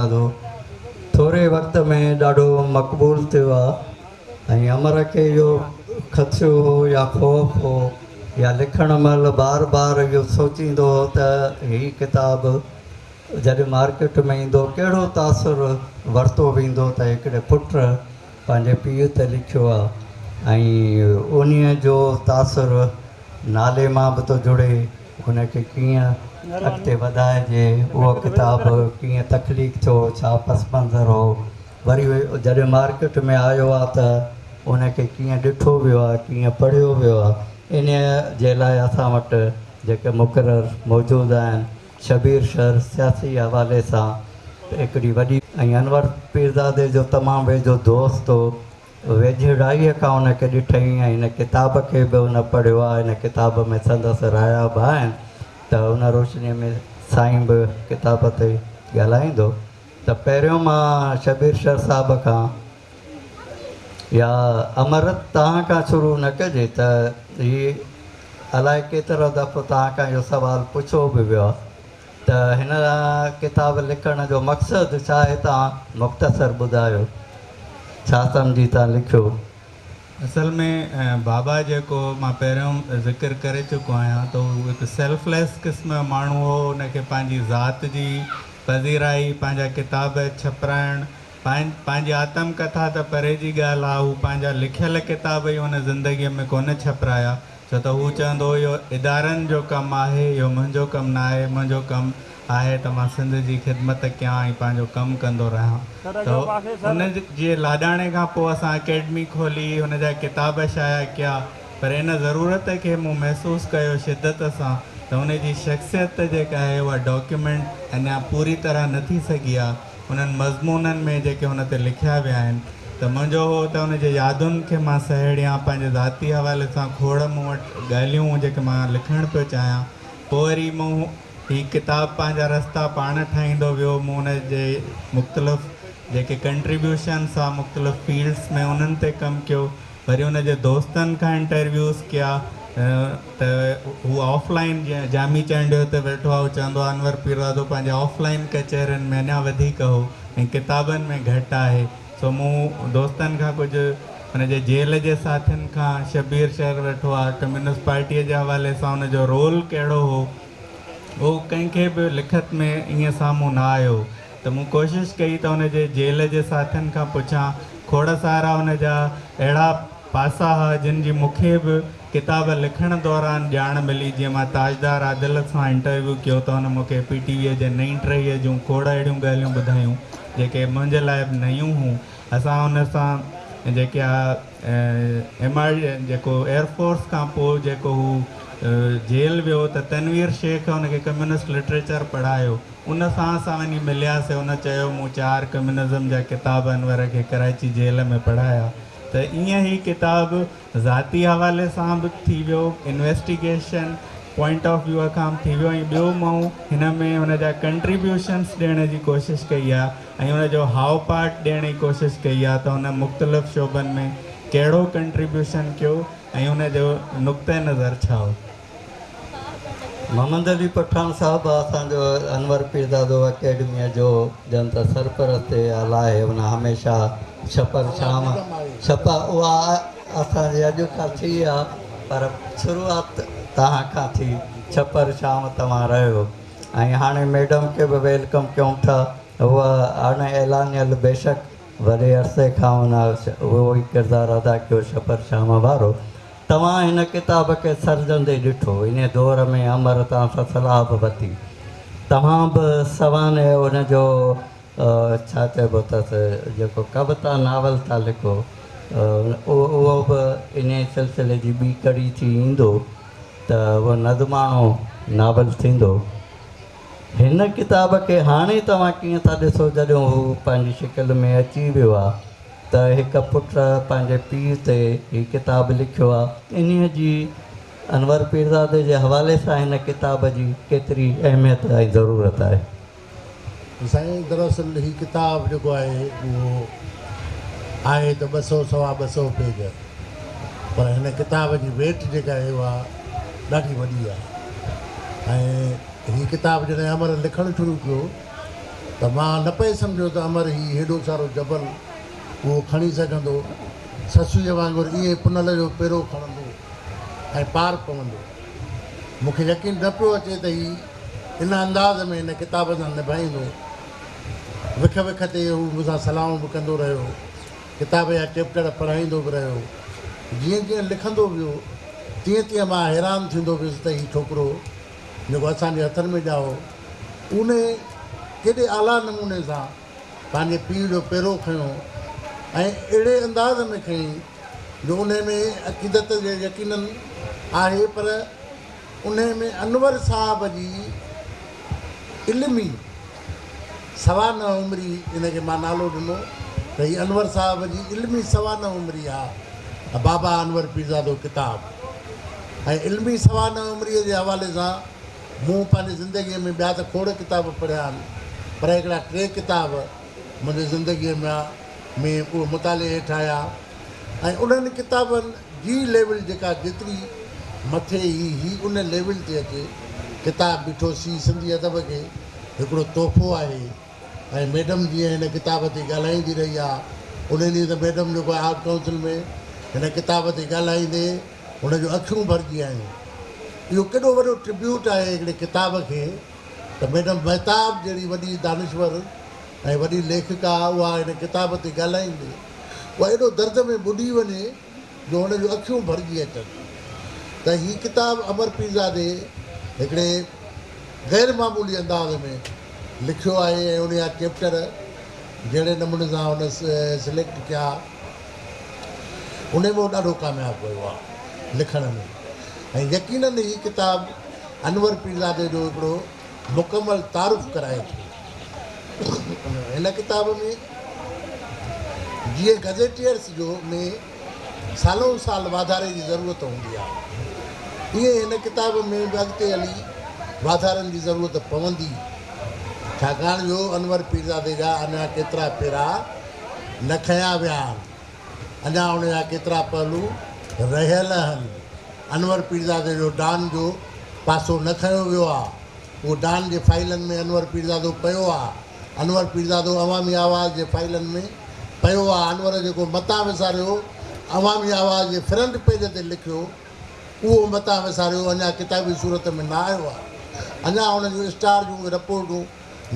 ॾाढो थोरे वक़्त में ॾाढो मक़बूल थियो आहे। ऐं अमर खे इहो ख़दशो हो या ख़ौफ़ हो या लिखण महिल बार बार इहो सोचींदो हो त हीअ किताबु जॾहिं मार्केट में ईंदो कहिड़ो तासुरु वरितो वेंदो त हिकिड़े पुट पंहिंजे पीउ ते लिखियो आहे ऐं उन्हीअ जो तासुरु नाले मां बि थो जुड़े, उनखे कीअं अॻिते वधाइजे, उहो किताबु कीअं तख़लीक़ थियो, छा पस मंज़र हो, वरी जॾहिं मार्केट में आयो आहे त उनखे कीअं ॾिठो वियो आहे, कीअं पढ़ियो वियो आहे। इन जे लाइ असां वटि जेके मुक़ररु मौजूदु आहिनि शबीर शहर सियासी हवाले सां हिकिड़ी वॾी ऐं अनवर पीरज़ादे जो तमामु वेझो दोस्त हो, वेझिड़ाईअ खां उनखे ॾिठईं ऐं हिन किताब खे बि उन पढ़ियो आहे। हिन किताब में संदसि राया बि आहिनि त उन रोशनीअ में साईं बि किताब ते ॻाल्हाईंदो। त पहिरियों मां शबीर शर साहिब खां या अमरत तव्हां खां शुरू न कजे त हीअ अलाए केतिरो दफ़ो तव्हां खां इहो सुवालु पुछो बि वियो आहे त हिन किताब लिखण जो मक़सदु छा आहे, तव्हां मुख़्तसर ॿुधायो, छा सम्झी तव्हां लिखियो? असल में बाबा जेको मां पहिरियों ज़िक्र करे चुको आहियां त हू हिकु सेल्फलेस क़िस्म जो माण्हू हो। हुनखे पंहिंजी ज़ात जी पज़ीराई, पंहिंजा किताब छपिराइण, पंहिंजी आत्मकथा त परे जी ॻाल्हि आहे, हू पंहिंजा लिखियल किताब ई हुन ज़िंदगीअ में कोन छपिराया, छो त हू चवंदो इहो इदारनि जो कमु आहे, इहो मुंहिंजो कमु न आहे, मुंहिंजो कमु आहे त मां सिंध जी ख़िदमत कयां ऐं पंहिंजो कमु कंदो रहियां। त उन जे लाॾाणे खां पोइ असां अकेडमी खोली, हुन जा किताब शाया कया, पर इन ज़रूरत खे मूं महसूसु कयो शिदत सां त उन जी शख़्सियत जेका आहे उहा डॉक्यूमेंट अञा पूरी तरह न थी सघी आहे उन्हनि मज़मूननि में जेके हुन ते लिखिया विया आहिनि। त मुंहिंजो हो त उन जे यादुनि खे मां सहेड़ियां, पंहिंजे ज़ाती हवाले सां खोड़ मूं वटि ॻाल्हियूं जेके मां लिखणु पियो चाहियां। पोइ वरी मूं हीअ किताब पंहिंजा रस्ता पाण ठाहींदो वियो। मूं हुन जे मुख़्तलिफ़ जेके कंट्रीब्यूशन्स आहे मुख़्तलिफ़ फील्ड्स में उन्हनि ते कमु कयो। वरी हुन जे दोस्तनि खां इंटरव्यूज़ कया त हू ऑफलाइन जामी चंडियो ते वेठो आहे, हू चवंदो आहे अनवर पीरज़ादो पंहिंजे ऑफलाइन कचहरियुनि में अञा वधीक हो ऐं किताबनि में घटि आहे। सो मूं दोस्तनि खां कुझु हुन जे जेल जे साथियुनि खां, शबीर शहर वेठो आहे, कम्युनिस्ट पार्टीअ जे हवाले सां हुनजो रोल कहिड़ो हो, उहो कंहिंखे बि लिखत में ईअं साम्हूं न आयो। त मूं कोशिशि कई त हुन जे जेल जे साथियुनि खां पुछां। खोड़ सारा हुन जा अहिड़ा पासा हुआ जिन जी मूंखे बि किताब लिखण दौरान ॼाण मिली। जीअं मां ताजदार आदिल सां इंटरव्यू कयो त हुन मूंखे PTV जे नई टहीअ जूं खोड़ अहिड़ियूं ॻाल्हियूं ॿुधायूं जेके मुंहिंजे लाइ बि नयूं हुयूं। असां हुन सां जेके आहे MI जेको एयरफोर्स खां पोइ जेको हू जेल वियो त तनवीर शेख हुनखे कम्युनिस्ट लिटरेचर पढ़ायो, उन सां असां वञी मिलियासीं। हुन चयो मूं 4 कम्युनिज़म जा किताब अनवर खे कराची जेल में पढ़ाया। त ईअं ई किताब ज़ाती हवाले सां बि थी वियो, इन्वेस्टिगेशन पॉइंट ऑफ व्यू खां थी वियो, ऐं ॿियो मां हिन में हुन जा कंट्रीब्यूशन्स ॾियण जी कोशिशि कई आहे ऐं हुन जो हाव पार्ट ॾियण जी कोशिशि कई आहे त हुन मुख़्तलिफ़ शोबनि में कहिड़ो कंट्रीब्यूशन कयो ऐं हुन जो नुक़्ते नज़र छा हो। मोहम्मद अली पठान साहब असांजो अनवर पीरज़ादो अकेडमीअ जो ॼण त सरपरस्त आला आहे। हुन हमेशह छपर शाम छपा उहा असांजे अॼु खां थी आहे, पर शुरूआत तव्हां खां थी। छपर शाम तव्हां रहियो ऐं हाणे मैडम खे बि वेलकम कयूं था। उहा हाणे ऐलानियल बेशक वॾे अरसे खां हुन उहो ई किरदारु अदा कयो छपर शाम वारो। तव्हां हिन किताब खे सर्जंदे ॾिठो, इन दौर में अमर तव्हां सां सलाह बि वरिती, तव्हां बि सवाने हुनजो छा चइबो अथसि जेको कविता नावल था लिखो, उहो बि इन सिलसिले जी ॿी कड़ी थी ईंदो त उहो नज़माणो नावल थींदो। हिन किताब खे हाणे तव्हां कीअं था ॾिसो जॾहिं हू पंहिंजी शिकिल में अची वियो आहे त हिकु पुट पंहिंजे पीउ ते हीअ किताब लिखियो आहे, इन्हीअ जी अनवर पीरज़ादे जे हवाले सां हिन किताब जी केतिरी अहमियत ऐं ज़रूरत आहे? साईं दरअसल हीअ किताब जेको आहे उहो आहे त 200-250 पेज, पर हिन किताब जी वेट जेका आहे उहा ॾाढी वॾी आहे। ऐं हीअ किताब जॾहिं अमर लिखणु शुरू कयो त मां न पए सम्झो त अमर ही हेॾो सारो जबल उहो खणी सघंदो, ससूअ वांगुरु ईअं पुनल जो पेरो खणंदो ऐं पार पवंदो। मूंखे यकीन न पियो अचे त ही इन अंदाज़ में हिन किताब सां निभाईंदो। विख विख ते हू मूंसां सलाहूं बि कंदो रहियो, किताब जा चैप्टर पढ़ाईंदो बि रहियो। जीअं जीअं लिखंदो वियो तीअं तीअं मां हैरान थींदो वियुसि त हीउ छोकिरो जेको असांजे हथनि में ॼाओ उन केॾे आला नमूने सां पंहिंजे पीउ जो पेरो खयो ऐं अहिड़े अंदाज़ में खयईं जो उन में अक़ीदत जे यकीनन आहे, पर उन में अनवर साहब जी इल्मी सवा न उमिरी, इनखे मां नालो ॾिनो त हीअ अनवर साहब जी इल्मी सवा न उमिरी आहे, बाबा अनवर पीरज़ादो किताबु। ऐं इल्मी सवा न उमिरीअ जे हवाले सां मूं पंहिंजी ज़िंदगीअ में ॿिया त खोड़ किताब पढ़िया आहिनि, पर हिकिड़ा 3 किताब मुंहिंजी ज़िंदगीअ में उहो मुताले हेठि आया। ऐं उन्हनि किताबनि जी लेवल जेका जेतिरी मथे ही उन लेवल ते अचे। किताब ॾिठोसीं सिंधी अदब खे हिकिड़ो तोहफ़ो आहे। ऐं मैडम जीअं हिन किताब ते ॻाल्हाईंदी रही आहे, उन ॾींहुं त मैडम जेको आर्ट काउंसिल में हिन किताब ते ॻाल्हाईंदे हुनजो अखियूं भरिजी आयूं। इहो केॾो वॾो ट्रिब्यूट आहे हिकिड़े किताब खे त मैडम महताब जहिड़ी वॾी दानिश्वर ऐं वॾी लेखिका उहा हिन किताब ते ॻाल्हाईंदे उहा एॾो दर्द में ॿुॾी वञे जो हुनजूं अखियूं भरिजी अचनि। त हीअ किताब अमर पीरज़ादे हिकिड़े ग़ैर मामूली अंदाज़ में लिखियो आहे ऐं उन जा चैप्टर जहिड़े नमूने सां हुन सिलेक्ट कया उन में ॾाढो कामयाबु वियो आहे लिखण में। ऐं यकीनन हीअ किताब अनवर पीरज़ादे जो हिकिड़ो मुकमल तारुफ़ कराए थी। हिन किताब में जीअं गज़ेटियर्स जो में सालों साल वाधारे जी ज़रूरत हूंदी आहे, ईअं हिन किताब में बि अॻिते हली वाधारनि जी ज़रूरत पवंदी, छाकाणि जो अनवर पीरज़ादे जा अञा केतिरा पेरा न खया विया आहिनि, अञा उन जा केतिरा पहलू रहियल आहिनि। अनवर पीरज़ादे जो डान जो पासो न खयो वियो आहे, उहो डान जे फाइलनि में अनवर पीरज़ादो पियो आहे। अनवर पीरज़ादो अवामी आवाज़ जे फाइलनि में पियो आहे। अनवर जेको मतां विसारियो अवामी आवाज़ जे फ्रंट पेज ते लिखियो उहो मतां विसारियो अञा किताबी सूरत में न आयो आहे। अञा हुन जूं स्टार जूं रिपोर्टूं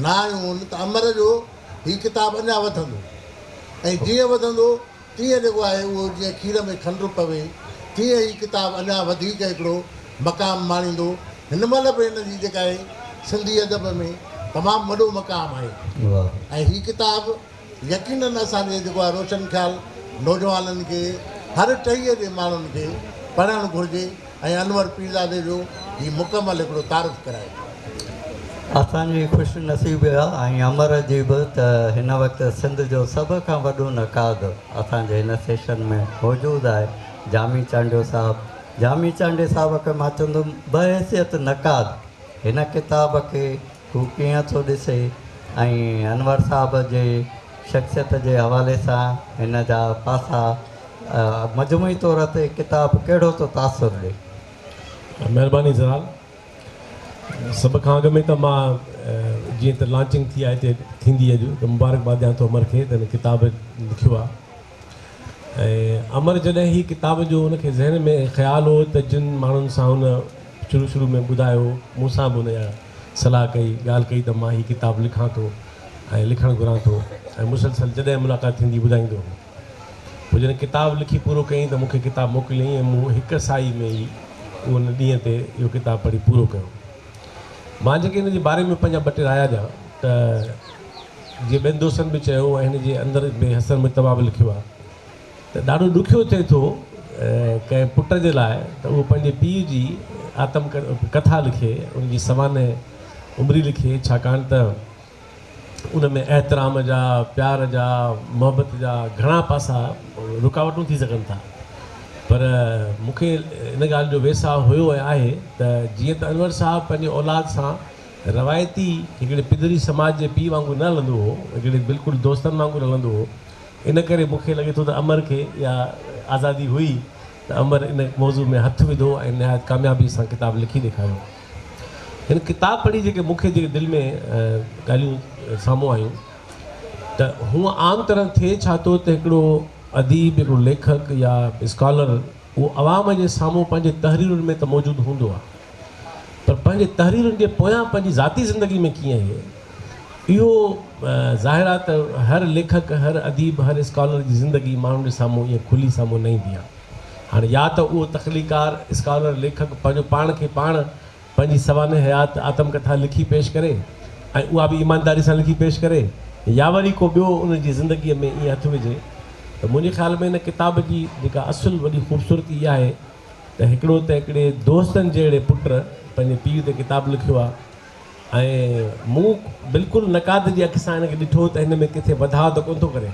न आयूं आहिनि। त अमर जो हीअ किताबु अञा वधंदो ऐं जीअं वधंदो तीअं जेको आहे उहो जीअं खीर में खंडु पवे तीअं हीअ किताबु अञा वधीक हिकिड़ो मक़ाम माणींदो। हिन महिल बि हिन जी जेका आहे सिंधी अदब में तमामु वॾो मक़ाम आहे। ऐं हीअ किताबु यकीनन असांजे जेको आहे रोशन ख़्याल नौजवाननि खे हर टहीअ जे माण्हुनि खे पढ़णु घुरिजे ऐं अनवर पीरज़ादे जो हीउ मुकमल हिकिड़ो तारुफ़ कराए। असांजी ख़ुशि नसीबु आहे ऐं अमर जी बि त हिन वक़्तु सिंध जो सभ खां वॾो नक़ाद असांजे हिन सेशन में मौजूदु आहे, जामी चांडियो साहिबु। जामी चांडियो साहिब खे मां चवंदुमि बहैसियत नक़ाद हिन किताब खे हू कीअं थो ॾिसे ऐं अनवर साहब जे शख़्सियत जे हवाले सां हिन जा पासा मजमूई तौर ते किताबु कहिड़ो थो तासुर ॾे। महिरबानी ज़राल। सभ खां अॻु में त मां जीअं त लॉन्चिंग थी आहे हिते थींदी अॼु त मुबारकबाद ॾियां थो अमर खे त हिन किताब लिखियो आहे। ऐं अमर जॾहिं हीअ किताब जो हुनखे ज़हन में ख़्यालु हो त जिन माण्हुनि सां हुन शुरू में ॿुधायो मूंसां बि हुनजा सलाह कई ॻाल्हि कई त मां हीअ किताबु लिखां थो ऐं लिखणु घुरां थो ऐं मुसलसल जॾहिं मुलाक़ात थींदी ॿुधाईंदो। पोइ जॾहिं किताबु लिखी पूरो कयईं त मूंखे किताबु मोकिलियईं ऐं मूं हिकु साई में ई उन ॾींहं ते इहो किताबु पढ़ी पूरो कयो। मां जेके हिन जे बारे में पंहिंजा 2 टे राया ॾियां त जीअं ॿियनि दोस्तनि बि चयो ऐं हिन जे अंदरि बि हसन मुजतबा बि लिखियो आहे त ॾाढो ॾुखियो थिए थो कंहिं पुट जे लाइ त उहो पंहिंजे पीउ जी आत्म कथा लिखे, उनजी सवाने उमिरि लिखे, छाकाणि त उन में एतिराम जा प्यार जा मोहबत जा घणा पासा रुकावटूं थी सघनि था। पर मूंखे इन ॻाल्हि जो वेसा हुयो ऐं आहे त जीअं त अनवर साहब पंहिंजे औलाद सां रवायती हिकिड़े पिदरी समाज जे पीउ वांगुरु न हलंदो हो, हिकिड़े बिल्कुलु दोस्तनि वांगुरु हलंदो हो। इन करे मूंखे लॻे थो त अमर खे या आज़ादी हुई त अमर इन मौज़ू में हथु विधो ऐं निहायत कामयाबी सां किताबु लिखी ॾेखारियो। हिन किताबु पढ़ी जेके मूंखे जेके दिलि में ॻाल्हियूं साम्हूं आहियूं त हूअं आम तरह थिए छा थो त हिकिड़ो अदीब, हिकिड़ो लेखक या स्कॉलर उहो आवाम जे साम्हूं पंहिंजे तहरीरुनि में त मौजूदु हूंदो आहे, पर पंहिंजे तहरीरुनि जे पोयां पंहिंजी ज़ाती ज़िंदगी में कीअं आहे इहो ज़ाहिर आहे त हर लेखक, हर अदीब, हर स्कॉलर जी ज़िंदगी माण्हुनि जे साम्हूं ईअं खुली साम्हूं न ईंदी आहे। हाणे या त उहो तख़लीकार स्कॉलर लेखक पंहिंजो पाण खे पाण पंहिंजी सवाने हयात आत्मकथा लिखी पेश करे ऐं उहा बि ईमानदारी सां लिखी पेश करे, या वरी को ॿियो उनजी ज़िंदगीअ में ईअं हथु विझे। त मुंहिंजे ख़्याल में हिन किताब जी जेका असुलु वॾी ख़ूबसूरती इहा आहे त हिकिड़ो त हिकिड़े दोस्तनि जहिड़े पुट पंहिंजे पीउ ते किताबु लिखियो आहे ऐं मूं बिल्कुलु नक़ाद जी अखि सां हिनखे ॾिठो त हिन में किथे वधाउ त कोन थो करे,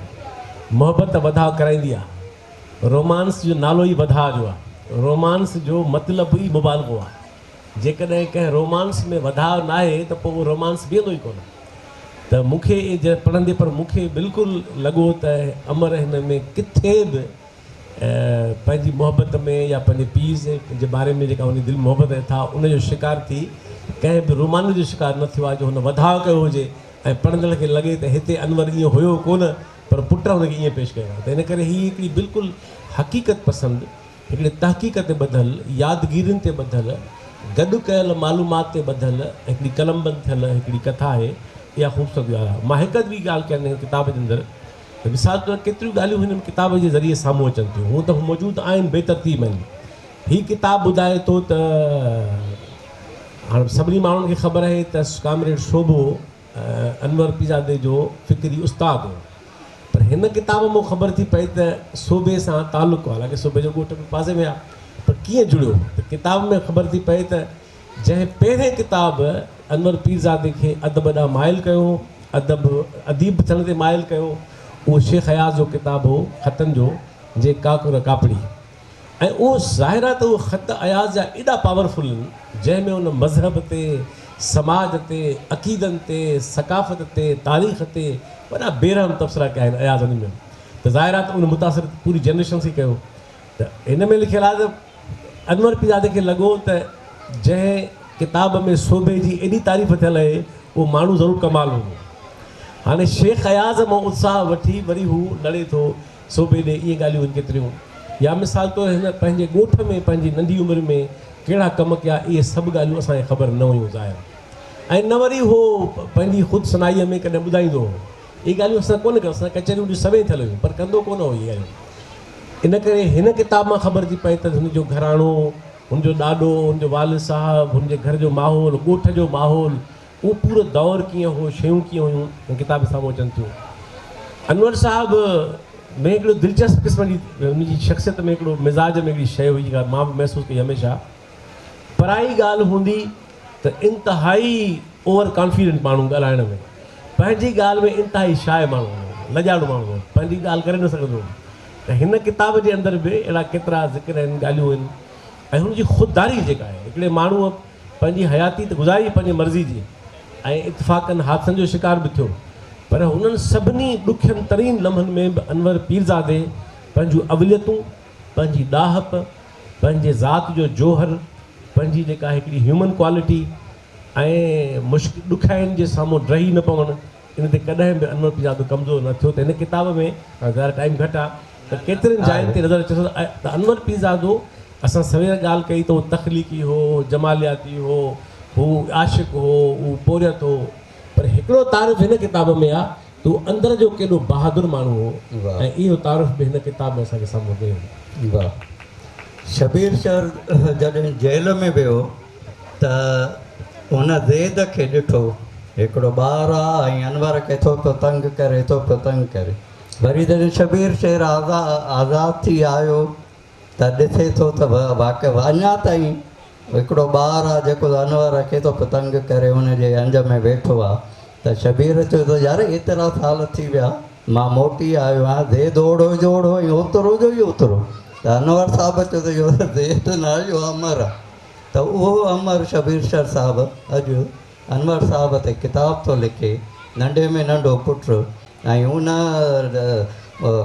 मुहबत वधाउ कराईंदी आहे। रोमांस जो नालो ई वधाउ जो आहे, रोमांस जो मतिलबु ई मुबालगो आहे। जेकॾहिं कंहिं रोमांस में वधाउ न आहे त पोइ उहो रोमांस बीहंदो ई कोन। त मूंखे पढ़ंदे पर मूंखे बिल्कुलु लॻो त अमर हिन में किथे बि पंहिंजी मुहबत में या पंहिंजे पीउ जे बारे में जेका हुन दिलि मुहबत था उनजो शिकार थी कंहिं बि रोमांस जो शिकार न थियो आहे जो हुन वधाउ कयो हुजे ऐं पढ़ंदड़ खे लॻे त हिते अनवर ईअं हुयो कोन पर पुट हुनखे ईअं पेश कयो आहे। त इन करे हीअ हिकिड़ी बिल्कुलु हक़ीक़त पसंदि, हिकिड़े तहक़ीक़ ते ॿधल, यादगिरियुनि ते ॿधल, गॾु कयल मालूमात ते ॿधल हिकिड़ी कलमबंद थियल हिकिड़ी कथा आहे। इहा ख़ूबसूरत ॻाल्हि आहे। मां हिकु ॿी ॻाल्हि कयां हिन किताब जे अंदरि त मिसाल तौरु केतिरियूं ॻाल्हियूं हिन किताब जे ज़रिए साम्हूं अचनि थियूं, हूअं त मौजूदु आहिनि, बेतरतीब आहिनि। हीअ किताबु ॿुधाए थो त हाणे सभिनी माण्हुनि खे ख़बर आहे त कामरेड शोभो अनवर पीरज़ादे जो फ़िक्री उस्तादु हो, पर हिन किताब मां ख़बर थी पई त सूबे सां तालुक़ु आहे, हालांकि सूबे जो ॻोठ पासे में आहे, पर कीअं जुड़ियो त किताब में ख़बर थी पई त जंहिं पहिरें किताब अनवर पीरज़ादे खे अदब ॾांहुं माइल कयो, अदीब थियण ते माइल कयो, उहो शेख अयाज़ जो किताबु हो ख़तनि जो, जे काकुर कापड़ी। ऐं उहो ज़ाहिर आहे त उहो ख़त अयाज़ जा एॾा पावरफुल आहिनि जंहिंमें उन मज़हब ते, समाज ते, अक़ीदनि ते, सकाफ़त ते, तारीख़ ते वॾा बेरहम तबसरा कया आहिनि अयाज़ उन में। त ज़ाहिर आहे त उन मुतासिर पूरी जनरेशन खे कयो। त हिन में लिखियलु आहे त अनवर पीरज़ादे खे लॻो त जंहिं किताब में शोभे जी एॾी तारीफ़ थियल आहे उहो माण्हू ज़रूरु कमाल हूंदो। हाणे शेख अयाज़ मां उत्साह वठी वरी हू लड़े थो शोभे ॾे, इहे ॻाल्हियूं आहिनि केतिरियूं। या मिसाल तौरु हिन पंहिंजे ॻोठ में पंहिंजी नंढी उमिरि में कहिड़ा कम कया, इहे सभु ॻाल्हियूं असांखे ख़बर न हुयूं ज़ाहिर। ऐं न वरी उहो पंहिंजी ख़ुदि सुनाईअ में कॾहिं ॿुधाईंदो हो, इहे ॻाल्हियूं असां कोन कयूं, असां कचहरियूं ॾिसूं सभई थियल हुयूं, पर कंदो कोन हो इहे ॻाल्हियूं। इन करे हिन किताब मां ख़बर थी पए त हुनजो घराणो, हुनजो ॾाॾो, हुनजो वालिद साहिबु, हुनजे घर जो माहौल, ॻोठ जो माहौल, उहो पूरो दौरु कीअं हो, शयूं कीअं हुयूं, हिन किताब साम्हूं अचनि थियूं। अनवर साहिबु में हिकिड़ो दिलचस्प क़िस्म जी हुनजी शख़्सियत में हिकिड़ो मिज़ाज में हिकिड़ी शइ हुई जेका मां बि महसूसु कई हमेशह। पराई ॻाल्हि हूंदी त इंतिहाई ओवर कॉन्फिडेंट माण्हू ॻाल्हाइण में, पंहिंजी ॻाल्हि में इंतिहाई शाइ माण्हू, लॼाड़ू माण्हू, पंहिंजी ॻाल्हि करे न सघंदो। त हिन किताब जे अंदरि बि अहिड़ा केतिरा ज़िक्र आहिनि, ॻाल्हियूं आहिनि। ऐं हुनजी ख़ुददारी जेका आहे, हिकिड़े माण्हूअ पंहिंजी हयाती त गुज़ारी पंहिंजी मर्ज़ी जी ऐं इतफ़ाक़नि हादसनि जो शिकार बि थियो, पर हुननि सभिनी ॾुखियनि तरीन लम्हनि में बि अनवर पीरज़ादे पंहिंजूं अवलियतूं, पंहिंजी ॾाहप, पंहिंजे ज़ात जो जोहर, पंहिंजी जेका हिकिड़ी ह्यूमन क्वालिटी ऐं मुश्किल ॾुखियाईनि जे साम्हूं रही न पवणु, इन ते कॾहिं बि अनवर पीरज़ादो कमज़ोर न थियो। त हिन किताब में ज़ाहिर टाइम घटि आहे त केतिरनि जायुनि ते नज़र अचे थो त अनवर पीरज़ादो, असां सवेर ॻाल्हि कई त उहो तख़लीक़ी हो, जमालियाती हो, हू आशिक़ हो, हू पोरियत हो, पर हिकिड़ो तारीफ़ हिन किताब में आहे त उहो अंदरि जो केॾो बहादुर माण्हू हो। ऐं इहो तारीफ़ बि हिन किताब में असांखे साम्हूं ॾियो। वाह। शबीर शर जॾहिं जेल में वियो त हुन ज़ैद खे ॾिठो, हिकिड़ो ॿारु आहे ऐं अनवर खे थो पियो तंग करे, थो पियो तंग करे। वरी जॾहिं शबीर शेर आज़ादु थी आयो त ॾिसे थो त वाक़ई अञा ताईं हिकिड़ो ॿारु आहे जेको अनवर खे थो पियो तंग करे, हुनजे अंज में वेठो आहे। त शबीर चयो त यार एतिरा साल थी विया, मां मोटी आयो आहियां, ज़ैद ओड़ो जो ओड़ो ऐं ओतिरो जो ई ओतिरो। त अनवर साहिबु चयो त इहो ज़ैद न आहे, इहो अमर आहे। त उहो अमर शबीर शर साहिबु अॼु अनवर साहिब ते किताब थो लिखे, नंढे में नंढो पुटु। ऐं उन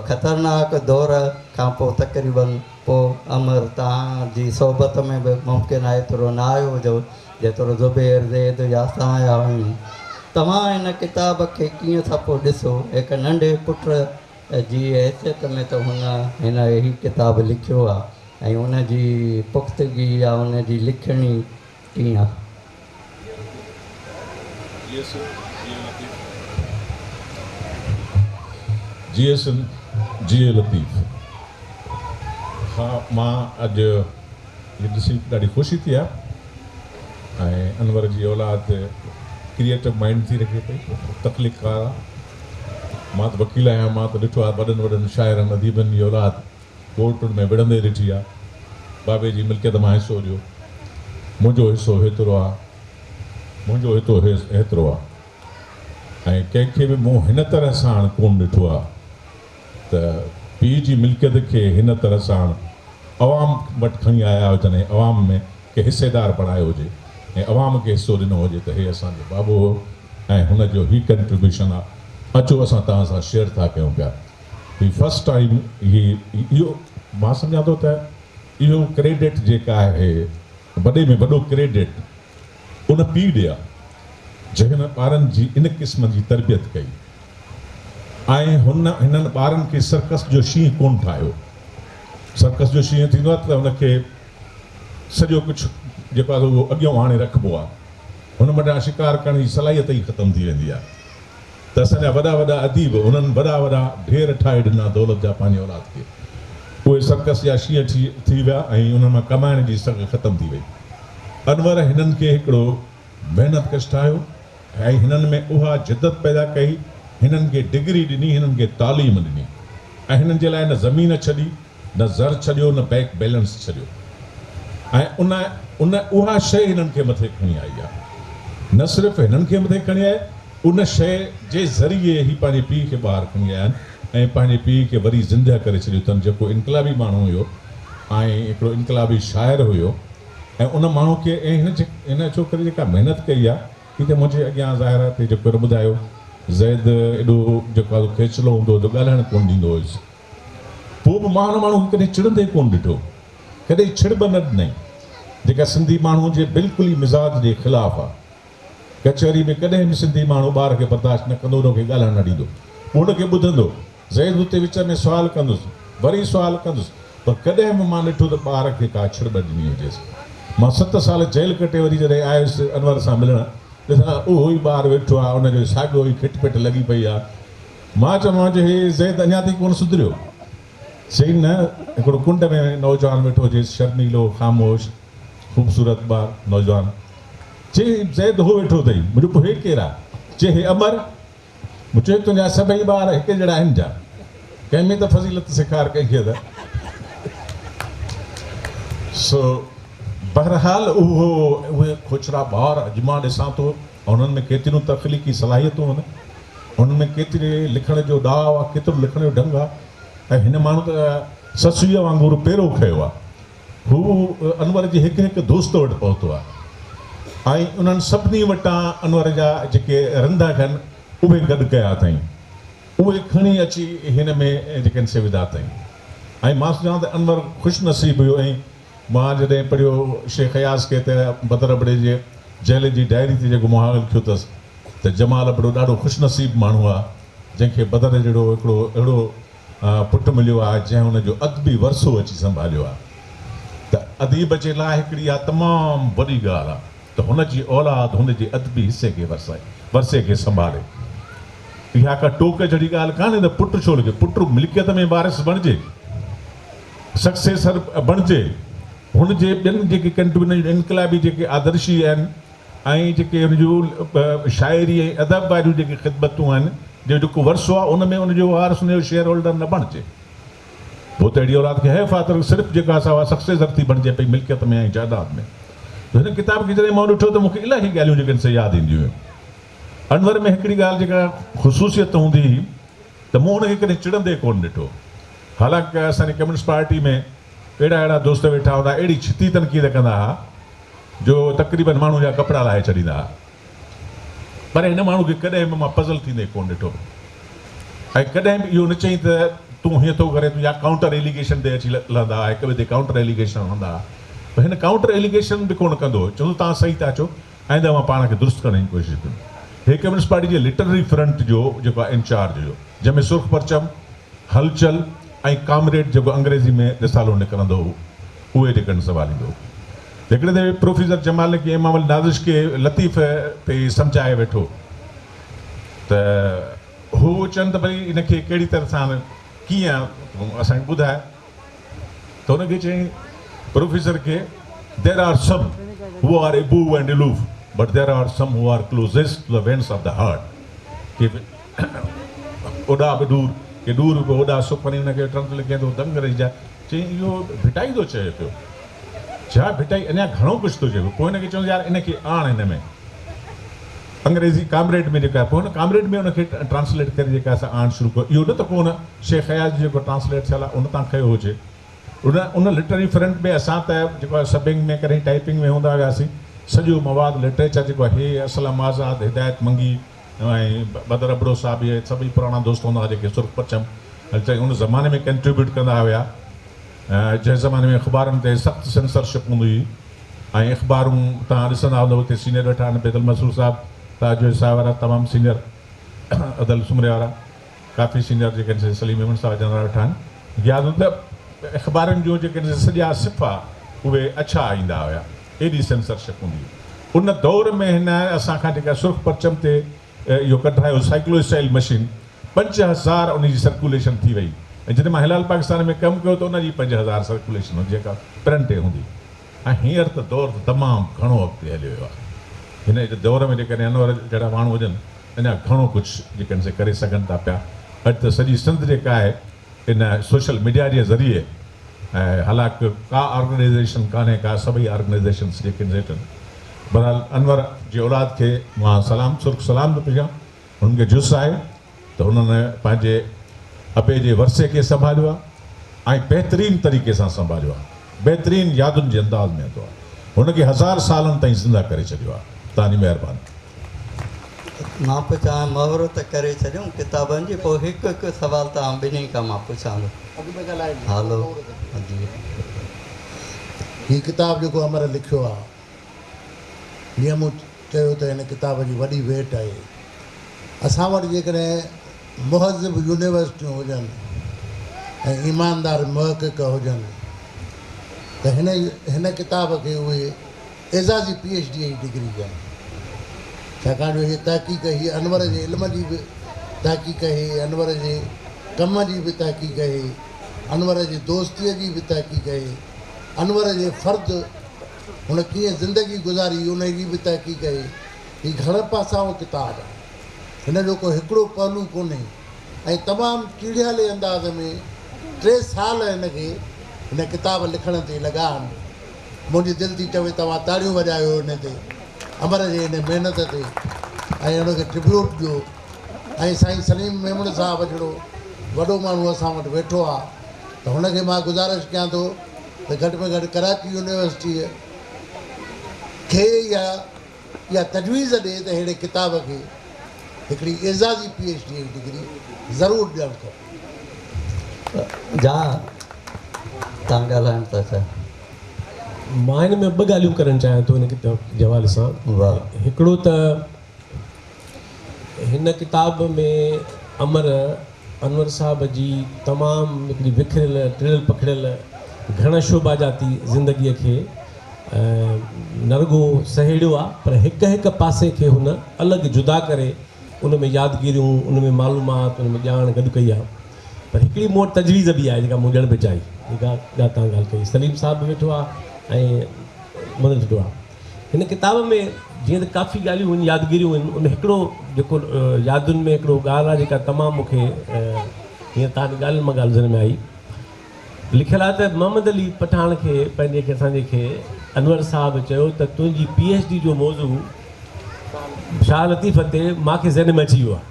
ख़तरनाक दौर खां पोइ तक़रीबन पोइ अमर तव्हांजी सोबत में बि मुमकिन आहे एतिरो न आयो हुजो जेतिरो ज़ुबैर ज़ैद या असां आया आहियूं। तव्हां हिन किताब खे कीअं था पोइ ॾिसो? हिकु नंढे पुट जी हैसियत में त हिन ही किताब लिखियो आहे ऐं उन जी पुख़्तगी या उन जी लिखणी कीअं आहे? जी लतीफ़। हाँ, मां अॼु ये ॾिसी ॾाढी ख़ुशी थी आहे ऐं अनवर जी औलाद क्रिएटिव माइंड थी रखे पई, तख़लीक़ार आहे। मां त वकील आहियां, मां त ॾिठो आहे वॾनि वॾनि शाइरनि अदीबनि जी औलाद कोर्टुनि में विढ़ंदे ॾिठी आहे। बाबे जी मिल्कियत मां हिसो ॾियो, मुंहिंजो हिसो हेतिरो आहे, मुंहिंजो हितो हेतिरो आहे। ऐं कंहिंखे बि मूं हिन तरह सां हाणे कोन ॾिठो आहे त पीउ जी मिल्कियत खे हिन तरह सां अवाम वटि खणी आया हुजनि ऐं अवाम में के हिसेदार बणायो हुजे ऐं अवाम खे हिसो ॾिनो हुजे त हे असांजो बाबो हो ऐं हुनजो ही कंट्रीब्यूशन आहे। अचो असां तव्हां सां शेयर था कयूं पिया। ही फस्ट टाइम इहो मां सम्झां थो त इहो क्रेडिट जेका आहे वॾे में वॾो क्रेडिट उन पीउ ॾे आहे जंहिं ॿारनि जी इन क़िस्म जी तरबियत कई ऐं हिननि ॿारनि खे सर्कस जो शींहुं कोन ठाहियो। सर्कस जो शींहुं थींदो आहे त हुनखे सॼो कुझु जेको आहे उहो अॻियां आणे रखिबो आहे, हुन वटां शिकार करण जी सलाहियत ई ख़तमु थी वेंदी आहे। त असांजा वॾा वॾा अदीब उन्हनि वॾा वॾा ढेर ठाहे ॾिना दौलत जा पंहिंजी औलाद खे, उहे सर्कस जा शींहं थी विया ऐं उन्हनि मां कमाइण जी सघ ख़तमु थी वई। अनवर हिननि खे हिकिड़ो महिनत कश ठाहियो ऐं हिननि में उहा जिदत पैदा कई, हिननि खे डिग्री ॾिनी, हिननि खे तालीम ॾिनी ऐं हिननि जे लाइ न ज़मीन छॾी, न ज़र छॾियो, न बैंक बैलेंस छॾियो ऐं उन उहा शइ हिननि खे मथे खणी आई आहे। न सिर्फ़ु हिननि खे मथे खणी आहे, उन शइ जे ज़रिए ई पंहिंजे पीउ खे ॿाहिरि खणी आया आहिनि ऐं पंहिंजे पीउ खे वरी ज़िंदा करे छॾियो अथनि, जेको इनकलाबी माण्हू हुयो ऐं हिकिड़ो इनकलाबी शाइर हुयो। ऐं उन माण्हू खे ऐं हिन छोकिरे जेका महिनत कई आहे ही त मुंहिंजे अॻियां ज़ाहिर ते जेको ॿुधायो ज़ैद एॾो जेको आहे खेचलो हूंदो त ॻाल्हाइणु कोन ॾींदो हुयुसि। पोइ बि मां हुन माण्हू खे कॾहिं चिड़ंदे कोन ॾिठो, कॾहिं छिड़ब न ॾिनई, जेका सिंधी माण्हू जे बिल्कुलु ई मिज़ाज जे ख़िलाफ़ु आहे। कचहरी में कॾहिं बि सिंधी माण्हू ॿार खे बर्दाश्त न कंदो, हुनखे ॻाल्हाइणु न ॾींदो, हुनखे ॿुधंदो, ज़ैद हुते विच में सुवालु कंदुसि, वरी सुवालु कंदुसि, पर कॾहिं बि मां ॾिठो त ॿार खे का छिड़ब ॾिनी हुजेसि। मां 7 साल जेल कटे वरी जॾहिं आयुसि अनवर सां मिलणु, ॾिसां उहो ई ॿारु वेठो आहे, हुनजो साॻियो ई खिट पिट लॻी पई आहे। मां चयोमांसि हे ज़ैद अञा ताईं कोन सुधरियो। चई न, हिकिड़ो कुंड में नौजवान वेठो हुजेसि, शर्मीलो, ख़ामोश, ख़ूबसूरत ॿारु नौजवान। चई ज़ैद हो वेठो अथई। मुंहिंजो पोइ हे केरु आहे? चई हे अमर। मूं चयो तुंहिंजा सभई ॿार हिकु जहिड़ा आहिनि जा, कंहिं में त फज़ीलत सेखार कंहिंखे त। सो बहरहाल उहे खोचरा ॿार अॼु मां ॾिसां थो, उन्हनि में केतिरियूं तख़लीक़ी सलाहियतूं आहिनि, उन्हनि में केतिरे लिखण जो दाव आहे, केतिरो लिखण जो ढंग आहे। ऐं हिन माण्हू त ससुईअ वांगुरु पहिरों खयो आहे। हू अनवर जे हिकु हिकु दोस्त वटि पहुतो आहे ऐं उन्हनि सभिनी वटां अनवर जा जेके रंधा आहिनि उहे गॾु कया अथई, उहे खणी अची हिन में जेके से विधा अथई। ऐं मां सम्झां त अनवर ख़ुशि नसीब हुयो। ऐं मां जॾहिं पढ़ियो शेख अयाज़ खे त बदर अबड़े जे जेल जी डायरी ते जेको मुहाल लिखियो अथसि त जमाल अबड़ो ॾाढो ख़ुशनसीब माण्हू आहे, जंहिंखे बदर जहिड़ो हिकिड़ो अहिड़ो पुटु मिलियो आहे जंहिं हुनजो अदबी वरसो अची संभालियो आहे। त अदीब जे लाइ हिकिड़ी आहे तमामु वॾी ॻाल्हि आहे त हुनजी औलाद हुनजे अदबी हिसे खे वरसे खे संभाले। इहा का टोक जहिड़ी ॻाल्हि कान्हे त पुटु छो लिखे, पुटु मिल्कियत में वारिस बणिजे, सक्सेसर बणिजे, हुनजे ॿियनि जेके कंट्रीब्यूशन इनकलाबी जेके आदर्शी आहिनि ऐं जेके हुनजो शाइरी ऐं अदब वारियूं जेके ख़िदमतूं आहिनि, जेको वरसो आहे उन में उनजो वारिस उनजो शेयर होल्डर न बणिजे। पोइ त अहिड़ी औलाद खे हैफ़ आहे त सिर्फ़ु जेका असां सक्सेसर थी बणिजे पई मिल्कियत में ऐं जाइदाद में। हिन किताब खे जॾहिं मां ॾिठो त मूंखे इलाही ॻाल्हियूं जेके से यादि ईंदियूं हुयूं। अनवर में हिकिड़ी ॻाल्हि जेका ख़ुशूसियत हूंदी हुई त मूं हुनखे कॾहिं चिड़ंदे कोन ॾिठो। हालांकि असांजी कम्युनिस्ट पार्टी में अहिड़ा अहिड़ा दोस्त वेठा हूंदा, अहिड़ी छिती तनक़ीद कंदा हुआ जो तक़रीबन माण्हू जा कपिड़ा लाहे छॾींदा हुआ, पर हिन माण्हू खे कॾहिं बि मां पज़ल थींदे कोन ॾिठो ऐं कॾहिं बि इहो न चई त तूं हीअं थो करे, तूं या काउंटर एलिगेशन ते अची लहंदा हुआ, हिक ॿिए ते काउंटर एलिगेशन हूंदा हुआ। पर हिन काउंटर एलिगेशन बि कोन कंदो हो, चवंदो तव्हां सही था चओ ऐं मां पाण खे दुरुस्त करण जी कोशिशि कयूं। हे कम्युनिस्ट पार्टी जे लिटररी फ्रंट जो जेको आहे इंचार्ज हुयो, जंहिंमें सुर्ख परचम, हलचल ऐं कामरेड जेको अंग्रेज़ी में रिसालो निकिरंदो हो, उहे जेकॾहिं संभालींदो। हिकिड़े दफ़े प्रोफेसर जमाल के इमाम नाज़िश खे लतीफ़ पे सम्झाए वेठो त हू चवनि त भई इनखे कहिड़ी तरह सां कीअं असांखे ॿुधाए, त हुनखे चयईं प्रोफेसर खे, देर are some who R above and aloof, but there are some who are closest to the vents of the heart, कि ओॾा बि दूर, कि दूर बि ओॾा सुख वञी हुनखे ट्रांसलेट कयां थो दंग रही जा। चयईं इहो भिटाई थो चए पियो, छा भिटाई, अञा घणो कुझु थो चए पियो। पोइ हिनखे चवंदो यार इनखे आण हिन में अंग्रेज़ी कामरेड में जेका आहे, पोइ हुन कामरेड में हुनखे ट्रांसलेट करे जेका असां आण शुरू कयो। इहो न त को हुन शेख हयात जेको ट्रांसलेट थियल आहे उन तां कयो हुजे, उन लिटररी फ्रंट में असां त जेको आहे सबिंग में करे टाइपिंग में हूंदा हुआसीं, सॼो मवादु लिटरेचर जेको आहे, हे असलम आज़ाद, हिदायत मंगी ऐं बदर अबड़ो साहब, इहे सभई पुराणा दोस्त हूंदा हुआ जेके सुर्ख परचम हलचल उन ज़माने में कंट्रीब्यूट कंदा हुआ। जंहिं ज़माने में अख़बारुनि ते सख़्तु सेंसरशिप हूंदी हुई ऐं अख़बारूं तव्हां ॾिसंदा हूंदव हुते सीनियर वेठा आहिनि, बेदल मसूर साहब, ताज साहब वारा तमामु सीनियर, अदल सुमरे वारा काफ़ी सीनियर जेके आहिनि, सलीम अहमद साहब जनरल वेठा आहिनि। यादि त अख़बारुनि जूं जेके सॼा सिफ़ा उहे अच्छा ईंदा हुया, एॾी सेंसरशिप हूंदी हुई। उन दौर में हिन असांखां जेका सुर्ख परचम ते इहो कढायो साइक्लोस्टाइल मशीन, 5000 उनजी सर्कुलेशन थी वई। ऐं जॾहिं मां हिलाल पाकिस्तान में कमु कयो त उनजी 5000 सर्कुलेशन हुई जेका प्रिंट ते हूंदी। ऐं हींअर त दौर तमामु घणो अॻिते हलियो वियो आहे। हिन जे दौर में जेकॾहिं अनवर जहिड़ा माण्हू हुजनि, अञा घणो कुझु जेकॾहिं से करे सघनि था पिया। अॼु त सॼी सिंध जेका आहे इन सोशल मीडिया जे ज़रिए, ऐं हालांकि का ऑर्गेनाइज़ेशन कान्हे, का सभई ऑर्गेनाइज़ेशन्स जेके आहिनि। बहरहाल अनवर जी औलाद खे मां सलाम सुर्ख सलाम थो कयां। हुननि खे जुस आहे त हुननि पंहिंजे अबे जे वरसे खे संभालियो आहे ऐं बहितरीन तरीक़े सां संभालियो आहे, बहितरीन यादुनि जे अंदाज़ में हूंदो आहे। हुनखे 1000 सालनि ताईं ज़िंदा करे छॾियो आहे। तव्हांजी महिरबानी। मां पुछां मुहूर्त करे छॾियूं किताबनि जी, पोइ हिकु हिकु सुवाल तव्हां ॿिन्ही खां मां पुछां थो। हलो जी। हीअ किताबु जेको अमर लिखियो आहे, जीअं मूं चयो त हिन किताब जी वॾी वेट आहे। असां वटि जेकॾहिं मुहज़िब यूनिवर्सिटियूं हुजनि ऐं ईमानदार महक़िक़ हुजनि त हिन किताब खे उहे एज़ाज़ी PhD जी डिग्री ॾियनि। छाकाणि जो हीअ तहक़ीक़, हीअ अनवर जे इल्म जी बि तहक़ीक़ आहे, अनवर जे कम जी बि तहक़ीक़ आहे, अनवर जी दोस्तीअ जी बि तहक़ीक़ आहे, अनवर जे फ़र्दु हुन कीअं ज़िंदगी गुज़ारी उन जी बि तहक़ीक़ आहे। हीअ घण पासाऊं किताबु आहे, हिन जो को हिकिड़ो पहलू कोन्हे। ऐं तमामु टीड़ियाले अंदाज़ में 3 साल हिन किताब लिखण ते लॻा आहिनि। मुंहिंजी दिलि थी चवे तव्हां ताड़ियूं वॼायो हिन ते, अमर जे हिन महिनत ते, ऐं हुनखे ट्रिब्यूट ॾियो। ऐं साईं सलीम मेमण साहब जहिड़ो वॾो माण्हू असां वटि वेठो आहे, त हुनखे मां गुज़ारिश कयां थो त घटि में घटि कराची यूनिवर्सिटीअ खे या तजवीज़ ॾिए त अहिड़े किताब खे हिकिड़ी एज़ाज़ी PhD जी डिग्री ज़रूरु ॾियणु खपे। जा तव्हां ॻाल्हाइण था चाहियो? मां हिन में 2 ॻाल्हियूं करणु चाहियां थो हिन किताब जे हवाले सां। हिकिड़ो त हिन किताब में अनवर साहब जी तमामु हिकिड़ी विखरियल टिड़ियल पखिड़ियल घण शोभा जाती ज़िंदगीअ खे न रुॻो सहेड़ियो आहे, पर हिकु हिकु पासे खे हुन अलॻि जुदा करे उन में यादगिरियूं, उन में मालूमात, उन में ॼाण गॾु कई आहे। पर हिकिड़ी मूं वटि तजवीज़ बि आहे जेका मूं ॼण बि चाही, जेका तव्हां ॻाल्हि कई। सलीम साहब बि वेठो आहे ऐं मदद वेठो आहे। हिन किताब में जीअं त काफ़ी ॻाल्हियूं आहिनि, यादगिरियूं आहिनि। उन हिकिड़ो जेको यादुनि में हिकिड़ो ॻाल्हि आहे जेका तमामु मूंखे हीअं तव्हांजी ॻाल्हियुनि मां ॻाल्हि ज़हन में आई। लिखियलु आहे त मोहम्मद अली पठान खे पंहिंजे असांजे खे अनवर साहब चयो त तुंहिंजी PhD जो मौज़ू शाह लतीफ़ ते मूंखे ज़हन में अची वियो आहे,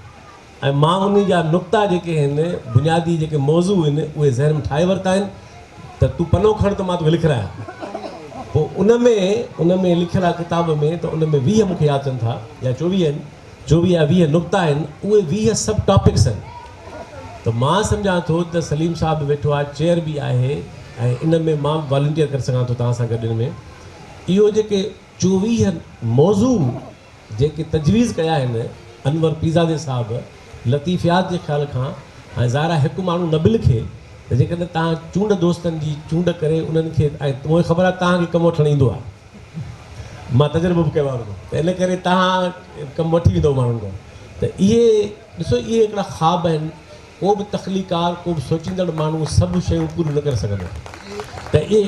ऐं मां उन जा नुक़्ता जेके आहिनि, बुनियादी जेके मौज़ू आहिनि, उहे ज़हन में ठाहे वरिता आहिनि त तूं पनो खण त मां तोखे लिखायां। पोइ उन में लिखियलु आहे किताब में, त उन में 20 मूंखे यादि अचनि था या 24 आहिनि, 24 या 20 नुक़्ता आहिनि। उहे 20 सब टॉपिक्स आहिनि। त मां सम्झां थो त सलीम साहब वेठो आहे, चेयर बि आहे, ऐं इन में मां वॉलंटियर करे सघां थो तव्हां सां गॾु। इन में इहो जेके 24 मौज़ू जेके तजवीज़ कया आहिनि, अनवर पीरज़ादे साहिबु लतीफ़ियात जे ख़्याल खां ऐं ज़ाहिर हिकु माण्हू न बि लिखे त जेकॾहिं तव्हां चूंड दोस्तनि जी चूंड करे उन्हनि खे ऐं मूंखे ख़बर आहे तव्हांखे कमु वठणु ईंदो आहे, मां तजुर्बो बि कयो आहे, त इन करे तव्हां कमु वठी वेंदव माण्हुनि खां। त इहे ॾिसो इहे हिकिड़ा ख़्वाब आहिनि, को बि तख़लीकार को बि सोचींदड़ माण्हू सभु शयूं पूरियूं न करे सघंदो। त ये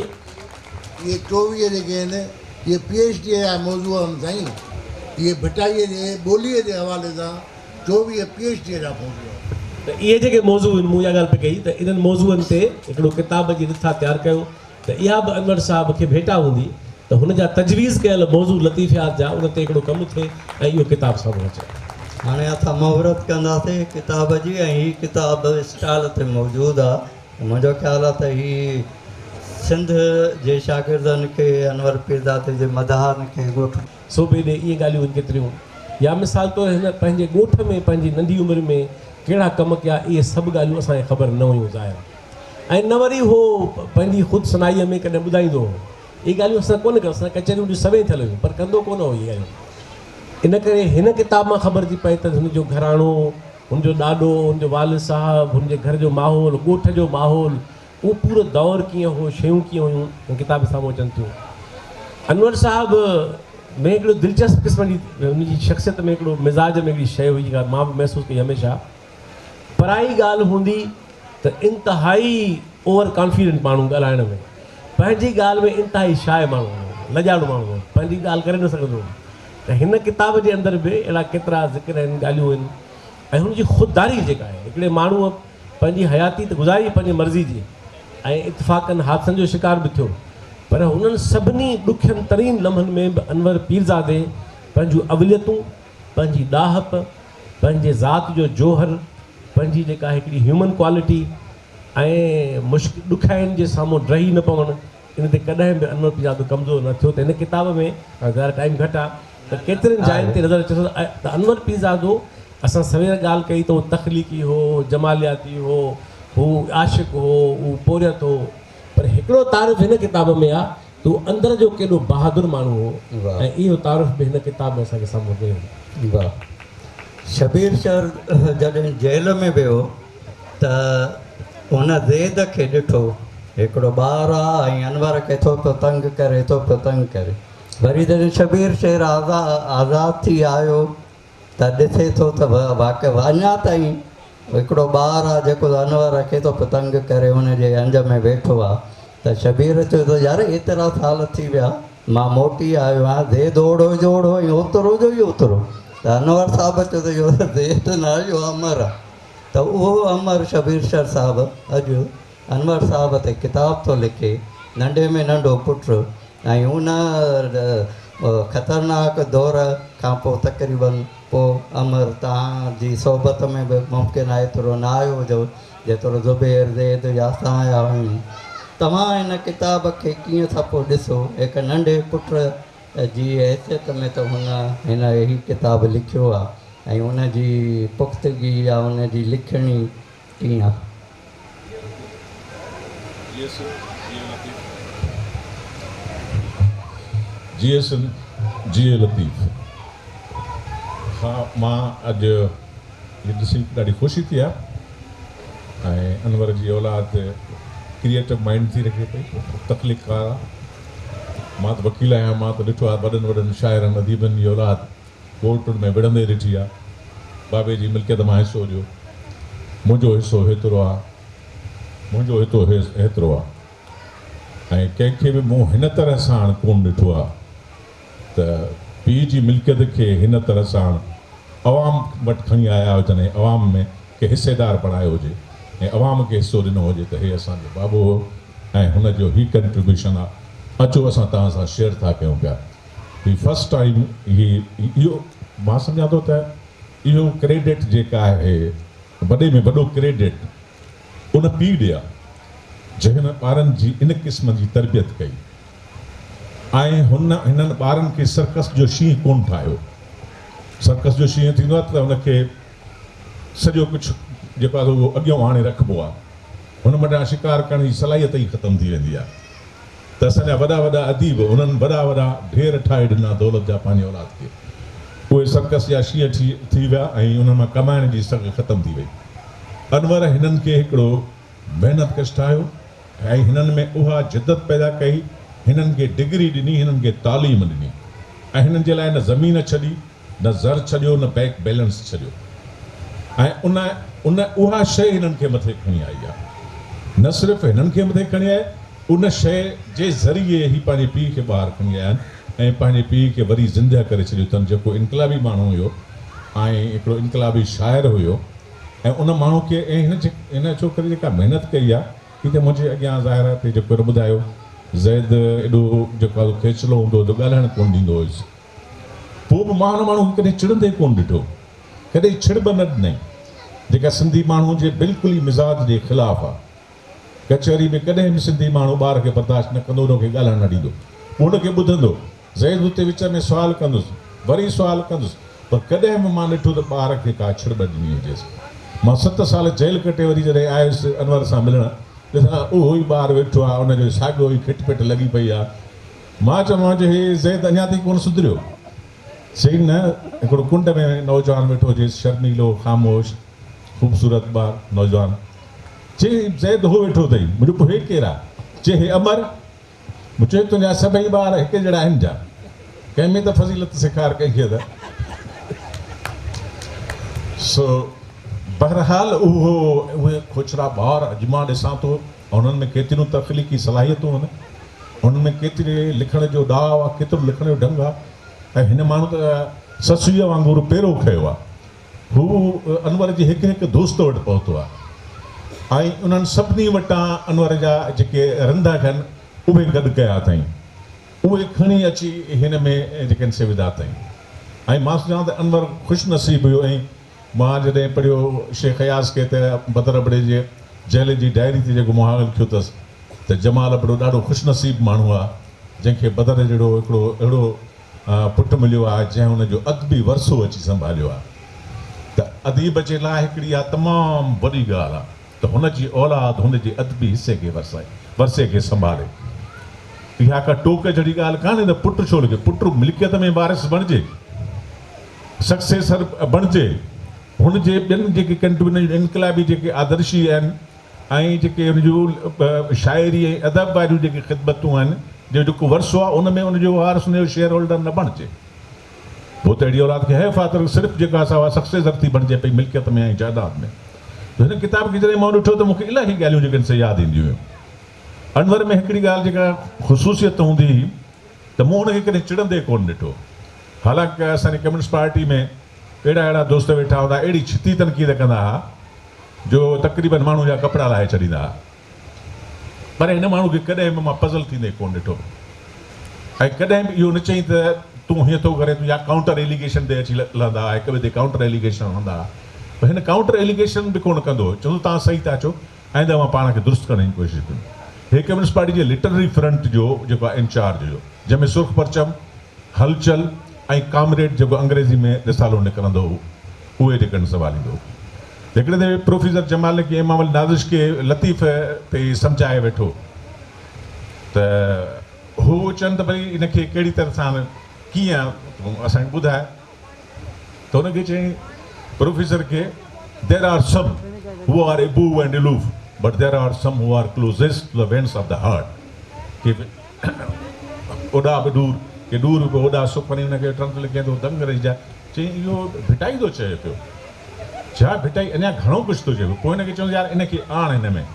24 जेके आहिनि इहे PhD जा मौज़ू आहिनि साईं, इहे भिटाईअ जे ॿोलीअ जे हवाले सां 24 PhD जा मौज़ू आहिनि। त इहे जेके मौज़ू आहिनि मूं इहा ॻाल्हि पई कई त इन्हनि मौज़ूअनि ते हिकिड़ो किताब जी रिथा तयारु कयो त इहा बि अनवर साहिब खे भेटा हूंदी त हुन जा तजवीज़ कयल मौज़ू लतीफ़ियात जा उन ते हिकिड़ो कमु थिए ऐं इहो किताबु साम्हूं अचे। हाणे असां मुहूरत कंदासीं किताब जी, ऐं हीअ किताब स्टॉल ते मौजूदु आहे। मुंहिंजो ख़्यालु आहे त हीअ सिंध जे शागिर्दनि खे अनवर पीरज़ादे जे मदाहनि खे ॻोठ सूबे ॾे इहे ॻाल्हियूं आहिनि केतिरियूं, या मिसाल तौरु हिन पंहिंजे ॻोठ में पंहिंजी नंढी उमिरि में कहिड़ा कमु कया, इहे सभु ॻाल्हियूं असांखे ख़बर न हुयूं ज़ाहिर, ऐं न वरी उहो पंहिंजी ख़ुदि सनाईअ में कॾहिं ॿुधाईंदो हो। इहे ॻाल्हियूं असां कोन कयूं, असां कचहरियूं सभई थियल हुयूं पर कंदो कोन हो इहे ॻाल्हियूं। इन करे हिन किताब मां ख़बर थी पए त हुनजो घराणो, हुनजो ॾाॾो, हुनजो वालिद साहिबु, हुनजे घर जो माहौल, ॻोठ जो माहौल, उहो पूरो दौरु कीअं हो, शयूं कीअं हुयूं, हिन किताब साम्हूं अचनि थियूं। अनवर साहिबु में हिकिड़ो दिलचस्प क़िस्म जी हुनजी शख़्सियत में हिकिड़ो मिज़ाज में हिकिड़ी शइ हुई जेका मां बि महसूसु कई हमेशह, पराई ॻाल्हि हूंदी त इंतिहाई ओवर कॉन्फिडेंट माण्हू ॻाल्हाइण में, पंहिंजी ॻाल्हि में इंतिहाई शाइ माण्हू, लॼाड़ू माण्हू, पंहिंजी ॻाल्हि करे न सघंदो। त हिन किताब जे अंदरि बि अहिड़ा केतिरा ज़िक्र आहिनि, ॻाल्हियूं आहिनि, ऐं हुनजी ख़ुददारी जेका आहे, हिकिड़े माण्हूअ पंहिंजी हयाती त गुज़ारी पंहिंजी मर्ज़ी जी ऐं इतफ़ाक़नि हादसनि जो शिकार बि थियो, पर हुननि सभिनी ॾुखियनि तरीन लम्हनि में बि अनवर पीरज़ादे पंहिंजूं अवलियतूं, पंहिंजी ॾाहप, पंहिंजे ज़ात जो जोहर, पंहिंजी जेका हिकिड़ी ह्यूमन क्वालिटी ऐं ॾुखियाईनि जे साम्हूं रही न पवणु, इन ते कॾहिं बि अनवर पीरज़ादो कमज़ोर न थियो। त हिन किताब में ज़ाहिर टाइम घटि आहे त केतिरनि जायुनि ते नज़र अचे थो त अनवर पीरज़ादो, असां सवेर ॻाल्हि कई त उहो तख़लीक़ी हो, जमालियाती हो, हू आशिक़ हो, हू पोरियत हो, पर हिकिड़ो तारीफ़ हिन किताब में आहे त उहो अंदरि जो केॾो बहादुर माण्हू हो, ऐं इहो तारीफ़ बि हिन किताब में असांखे साम्हूं ॾियो। वाह। शबीर शर जॾहिं जेल में वियो त हुन ज़ैद खे ॾिठो, हिकिड़ो ॿारु आहे ऐं अनवर खे थो पियो तंग करे, थो पियो तंग करे। वरी जॾहिं शबीर शेर आज़ादु थी आयो त ॾिसे थो त वाक़ई अञा ताईं हिकिड़ो ॿारु आहे जेको अनवर खे थो पियो तंग करे, हुनजे अंज में वेठो आहे। त शबीर चयो त यार एतिरा साल थी विया, मां मोटी आयो आहियां, ज़ैद ओड़ो जो ओड़ो ऐं ओतिरो जो ई ओतिरो। त अनवर साहिबु चयो त इहो ज़ैद न, इहो अमर आहे। त उहो अमर शबीर शर साहिबु अॼु अनवर साहिब ते किताब थो लिखे, नंढे में नंढो पुटु, ऐं उन ख़तरनाक दौर खां पोइ तक़रीबन पोइ अमर तव्हांजी सोबत में बि मुमकिन आहे एतिरो न आयो हुजो जेतिरो ज़ुबैर ज़ैद या असां आया आहियूं। तव्हां हिन किताब खे कीअं था पोइ ॾिसो, हिकु नंढे पुट जी हैसियत में त हिन ही किताब लिखियो आहे, ऐं हुनजी पुख़्तगी या हुनजी लिखणी कीअं आहे? जी लतीफ़। हा, मां अॼु इहो ॾिसी ॾाढी ख़ुशी थी आहे, ऐं अनवर जी औलाद क्रिएटिव माइंड थी रखे पई, तख़लीक़ार आहे। मां त वकील आहियां, मां त ॾिठो आहे वॾनि वॾनि शाइरनि अदीबनि जी औलाद कोर्टुनि में विढ़ंदे ॾिठी आहे। बाबे जी मिल्कियत मां हिसो ॾियो, मुंहिंजो हिसो हेतिरो आहे, मुंहिंजो हितो हेतिरो आहे, ऐं कंहिंखे बि मूं हिन तरह सां कोन ॾिठो आहे त पीउ जी मिल्कियत खे हिन तरह सां अवाम वटि खणी आया हुजनि ऐं अवाम में के हिसेदार बणायो हुजे ऐं अवाम खे हिसो ॾिनो हुजे त हे असांजो बाबो हो ऐं हुनजो ही कंट्रीब्यूशन आहे। अचो असां तव्हां सां शेयर था कयूं पिया। ही फस्ट टाइम इहो मां सम्झां थो त इहो क्रेडिट जेका आहे, वॾे में वॾो क्रेडिट उन पीउ ॾे आहे जंहिं ॿारनि जी इन क़िस्म जी तरबियत कई, ऐं हिननि ॿारनि खे सर्कस जो शींहुं कोन ठाहियो। सर्कस जो शींहुं थींदो आहे त हुनखे सॼो कुझु जेको आहे उहो अॻियां आणे रखिबो आहे, हुन वटां शिकार करण जी सलाहियत ई ख़तमु थी वेंदी आहे। त असांजा वॾा वॾा अदीब, हुननि वॾा वॾा ढेर ठाहे ॾिना दौलत जा पंहिंजे औलाद खे, उहे सर्कस जा शींहं थी विया ऐं उन्हनि मां कमाइण जी सघ ख़तमु थी वई। अनवर हिननि खे हिकिड़ो महिनत कश ठाहियो ऐं हिननि में उहा जिदत पैदा कई, हिननि खे डिग्री ॾिनी, हिननि खे तालीम ॾिनी ऐं हिननि जे लाइ न ज़मीन छॾी, न ज़र छॾियो, न बैंक बैलेंस छॾियो ऐं उन उहा शइ हिननि खे मथे खणी आई आहे। न सिर्फ़ु हिननि खे मथे खणी आहे, उन शइ जे ज़रिए ई पंहिंजे पीउ खे ॿाहिरि खणी आया आहिनि ऐं पंहिंजे पीउ खे वरी ज़िंदा करे छॾियो अथनि, जेको इनकलाबी माण्हू हुयो ऐं हिकिड़ो इनकलाबी शाइर हुयो। ऐं उन माण्हू खे ऐं हिन छोकिरे जेका महिनत कई आहे, हिते मुंहिंजे अॻियां ज़ाहिर ते जेको ॿुधायो ज़ैद एॾो जेको आहे खेचलो हूंदो हुओ, ॻाल्हाइणु कोन ॾींदो हुयुसि। पोइ बि मां हुन माण्हू खे कॾहिं चिड़ंदे कोन ॾिठो, कॾहिं छिड़ब न ॾिनई, जेका सिंधी माण्हू जे बिल्कुलु ई मिज़ाज जे ख़िलाफ़ु आहे। कचहरी में कॾहिं बि सिंधी माण्हू ॿार खे बर्दाश्त न कंदो, हुनखे ॻाल्हाइणु न ॾींदो, हुनखे ॿुधंदो। ज़ैद हुते विच में सुवालु कंदुसि, वरी सुवालु कंदुसि, पर कॾहिं बि मां ॾिठो त ॿार खे का छिड़ब ॾिनी हुजेसि। मां 7 साल जेल कटे वरी जॾहिं आयुसि अनवर सां मिलणु, ॾिसां उहो ई ॿारु वेठो आहे, उनजो साॻियो ई खिट पिट लॻी पई आहे। मां चयोमांसि हे ज़ैद अञा ताईं कोन सुधरियो। सही न, हिकिड़ो कुंड में नौजवान वेठो हुजेसि, शर्मीलो, ख़ामोश, ख़ूबसूरत ॿारु नौजवान। चई ज़ैद हो वेठो अथई। मुंहिंजो पोइ हे केरु आहे? चए हे अमर। मूं चयो तुंहिंजा सभई ॿार हिकु जहिड़ा आहिनि जा, कंहिं में त फज़ीलत सेखार कंहिंखे त। सो बहरहाल उहे खोचरा ॿार अॼु मां ॾिसां थो, उन्हनि में केतिरियूं तख़लीक़ी सलाहियतूं आहिनि, उन्हनि में केतिरे लिखण जो ॾाव आहे, केतिरो लिखण जो ढंग आहे। ऐं हिन माण्हू त ससूअ वांगुरु पेरो खयो आहे। हू अनवर जे हिकु हिकु दोस्त वटि पहुतो आहे ऐं उन्हनि सभिनी वटां अनवर जा जेके रंधा आहिनि उहे गॾु कया अथई, उहे खणी अची हिन में जेके से विधा अथई। ऐं मां सम्झां त अनवर ख़ुशि नसीब हुयो। ऐं मां जॾहिं पढ़ियो शेख अयाज़ खे त बदर अबड़े जे जेल जी डायरी ते जेको मुहावल कयो अथसि त जमाल अबड़ो ॾाढो ख़ुशि नसीब माण्हू आहे, जंहिंखे बदर जहिड़ो हिकिड़ो अहिड़ो पुटु मिलियो आहे जंहिं हुनजो अदबी वरसो अची संभालियो आहे। त अदीब जे लाइ हिकिड़ी आहे तमामु वॾी ॻाल्हि आहे त हुनजी औलाद हुनजे अदबी हिसे खे वरसे खे संभाले। इहा का टोक जहिड़ी ॻाल्हि कान्हे त पुटु छो लिखे, पुटु मिल्कियत में वारिस बणिजे, सक्सेसर बणिजे, हुनजे ॿियनि जेके कंट्रीब्यूशन इनकलाबी जेके आदर्शी आहिनि ऐं जेके हुनजो शाइरी ऐं अदब वारियूं जेके ख़िदमतूं आहिनि, जेको वरसो आहे उन में उनजो वारिस हुनजो शेयर होल्डर न बणिजे। पोइ त अहिड़ी औलाद खे हैफ़ात सिर्फ़ु जेका असां सक्सेसर थी बणिजे पई मिल्कियत में ऐं जाइदाद में। त हिन किताब खे जॾहिं मां ॾिठो त मूंखे इलाही ॻाल्हियूं जेके से यादि ईंदियूं हुयूं। अनवर में हिकिड़ी ॻाल्हि जेका ख़ुशूसियत हूंदी हुई त मूं हुनखे कॾहिं चिड़ंदे कोन ॾिठो। हालांकि असांजी कम्युनिस्ट पार्टी में अहिड़ा दोस्त वेठा हूंदा, अहिड़ी छिती तनक़ीद कंदा हुआ जो तक़रीबन माण्हू जा कपिड़ा लाहे छॾींदा हुआ, पर हिन माण्हू खे कॾहिं बि मां पज़ल थींदे कोन ॾिठो। ऐं कॾहिं बि इहो न चई त तूं हीअं थो करे, तूं या काउंटर एलिगेशन ते अची लहंदा हुआ, हिक ॿिए ते काउंटर एलिगेशन हूंदा हुआ। पर हिन काउंटर एलिगेशन बि कोन कंदो, चवंदो तव्हां सही था चओ ऐं मां पाण खे दुरुस्त करण जी कोशिशि कयूं। हे कम्युनिस्ट पार्टी जे लिटररी फ्रंट जो जेको आहे इंचार्ज हुयो, जंहिंमें सुर्ख परचम, हलचल ऐं कामरेड जेको अंग्रेज़ी में रिसालो निकिरंदो हो, उहे जेकॾहिं संभालींदो हो। हिकिड़े दफ़े प्रोफेसर जमाल के इमाम नाज़िश खे लतीफ़ ते सम्झाए वेठो त हू चवनि त भई इनखे कहिड़ी तरह सां कीअं असांखे ॿुधाए, त हुनखे चई प्रोफेसर खे देर are some who are above and aloof but there are some who are closest to the vents of the heart. कि ओॾा बि दूर के दूर बि ओॾा सुख वञी हुनखे ट्रांसलेट कयो त दंग रही जाए। चई इहो भिटाई थो चए पियो, छा भिटाई, अञा घणो कुझु थो चए। पोइ हिनखे चवंदो यार इनखे आण हिन में